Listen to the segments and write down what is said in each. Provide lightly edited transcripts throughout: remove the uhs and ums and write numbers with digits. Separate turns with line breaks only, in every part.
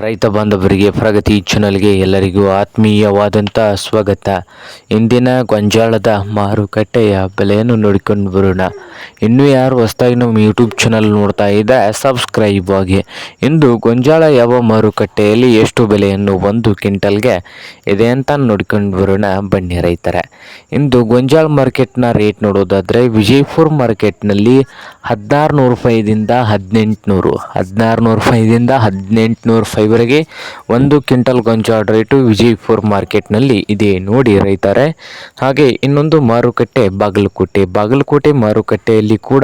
ರೈತ ಬಾಂಧವರಿಗೆ ಪ್ರಗತಿ ಚಾನಲ್ಗೆ ಎಲ್ಲರಿಗೂ ಆತ್ಮೀಯವಾದಂಥ ಸ್ವಾಗತ. ಇಂದಿನ ಗೊಂಜಾಳದ ಮಾರುಕಟ್ಟೆಯ ಬೆಲೆಯನ್ನು ನೋಡಿಕೊಂಡು ಬರೋಣ. ಇನ್ನೂ ಯಾರು ಹೊಸದಾಗಿ ನಮ್ಮ ಯೂಟ್ಯೂಬ್ ಚಾನಲ್ ನೋಡ್ತಾ ಇದ್ದರೆ ಸಬ್ಸ್ಕ್ರೈಬ್ ಆಗಿ. ಇಂದು ಗೊಂಜಾಳ ಯಾವ ಮಾರುಕಟ್ಟೆಯಲ್ಲಿ ಎಷ್ಟು ಬೆಲೆಯನ್ನು ಒಂದು ಕ್ವಿಂಟಲ್ಗೆ ಇದೆ ಅಂತ ನೋಡ್ಕೊಂಡು ಬರೋಣ ಬನ್ನಿ ರೈತರೆ. ಇಂದು ಗೊಂಜಾಳ ಮಾರ್ಕೆಟ್ನ ರೇಟ್ ನೋಡೋದಾದರೆ ವಿಜಯಪುರ ಮಾರ್ಕೆಟ್ನಲ್ಲಿ 1600 ರೂಪಾಯಿದಿಂದ 1800 ರೂಪಾಯಿದಿಂದ 1800 ರೂಪಾಯಿವರೆಗೆ ಒಂದು ಕ್ವಿಂಟಲ್ ಗೊಂಜಾಳ ರೇಟು ವಿಜಯಪುರ ಮಾರ್ಕೆಟ್ನಲ್ಲಿ ಇದೆ ನೋಡಿ ರೈತರೆ. ಹಾಗೆ ಇನ್ನೊಂದು ಮಾರುಕಟ್ಟೆ ಬಾಗಲಕೋಟೆ ಮಾರುಕಟ್ಟೆಯಲ್ಲಿ ಕೂಡ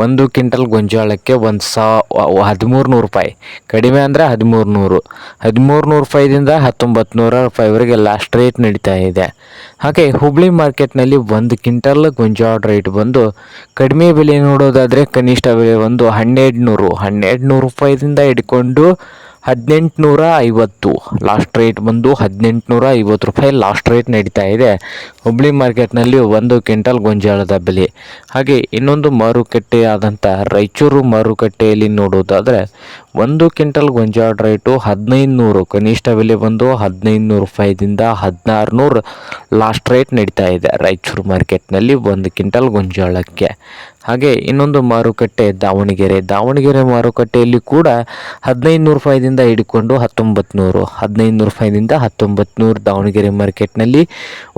ಒಂದು ಕ್ವಿಂಟಲ್ ಗೊಂಜಾಳಕ್ಕೆ 1300 ರೂಪಾಯಿ, ಕಡಿಮೆ ಅಂದರೆ 1300 ರೂಪಾಯಿದಿಂದ 1900 ರೂಪಾಯಿವರೆಗೆ ಲಾಸ್ಟ್ ರೇಟ್ ನಡೀತಾ ಇದೆ. ಹಾಗೆ ಹುಬ್ಳಿ ಮಾರ್ಕೆಟ್ನಲ್ಲಿ ಒಂದು ಕ್ವಿಂಟಲ್ ಗೊಂಜಾಳ ರೇಟ್ ಬಂದು ಕಡಿಮೆ ಬೆಲೆ ನೋಡೋದಾದರೆ ಕನಿಷ್ಠ ಬೆಲೆ ಒಂದು 1200 ರೂಪಾಯಿದಿಂದ ಹಿಡ್ಕೊಂಡು 1850, ಲಾಸ್ಟ್ ರೇಟ್ ಬಂದು 1850 ರೂಪಾಯಿ ಲಾಸ್ಟ್ ರೇಟ್ ನಡೀತಾ ಇದೆ ಹುಬ್ಳಿ ಮಾರ್ಕೆಟ್ನಲ್ಲಿ ಒಂದು ಕ್ವಿಂಟಲ್ ಗೊಂಜಾಳದ ಬೆಲೆ. ಹಾಗೆ ಇನ್ನೊಂದು ಮಾರುಕಟ್ಟೆ ಆದಂಥ ರಾಯಚೂರು ಮಾರುಕಟ್ಟೆಯಲ್ಲಿ ನೋಡೋದಾದರೆ ಒಂದು ಕ್ವಿಂಟಲ್ ಗೊಂಜಾಳ ರೇಟು 1500, ಕನಿಷ್ಠ ಬೆಲೆ ಬಂದು 1500 ರೂಪಾಯಿದಿಂದ 1600 ಲಾಸ್ಟ್ ರೇಟ್ ನಡೀತಾ ಇದೆ ರಾಯಚೂರು ಮಾರ್ಕೆಟ್ನಲ್ಲಿ ಒಂದು ಕ್ವಿಂಟಲ್ ಗೊಂಜಾಳಕ್ಕೆ. ಹಾಗೆ ಇನ್ನೊಂದು ಮಾರುಕಟ್ಟೆ ದಾವಣಗೆರೆ ಮಾರುಕಟ್ಟೆಯಲ್ಲಿ ಕೂಡ 1500 ರೂಪಾಯಿದಿಂದ ಹಿಡ್ಕೊಂಡು 1500 ರೂಪಾಯಿದಿಂದ 1900 ದಾವಣಗೆರೆ ಮಾರ್ಕೆಟ್ನಲ್ಲಿ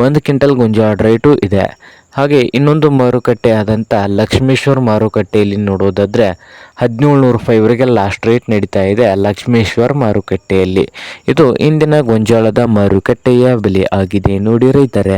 ಒಂದು ಕ್ವಿಂಟಲ್ ಗೊಂಜಾಳ ರೇಟು ಇದೆ. ಹಾಗೆ ಇನ್ನೊಂದು ಮಾರುಕಟ್ಟೆ ಆದಂಥ ಲಕ್ಷ್ಮೇಶ್ವರ ಮಾರುಕಟ್ಟೆಯಲ್ಲಿ ನೋಡೋದಾದರೆ 1700 ರೂಪಾಯಿವರೆಗೆ ಲಾಸ್ಟ್ ರೇಟ್ ನಡೀತಾ ಇದೆ ಲಕ್ಷ್ಮೇಶ್ವರ ಮಾರುಕಟ್ಟೆಯಲ್ಲಿ. ಇದು ಇಂದಿನ ಗೊಂಜಾಳದ ಮಾರುಕಟ್ಟೆಯ ಬೆಲೆ ಆಗಿದೆ ನೋಡಿ ರೈತರೆ.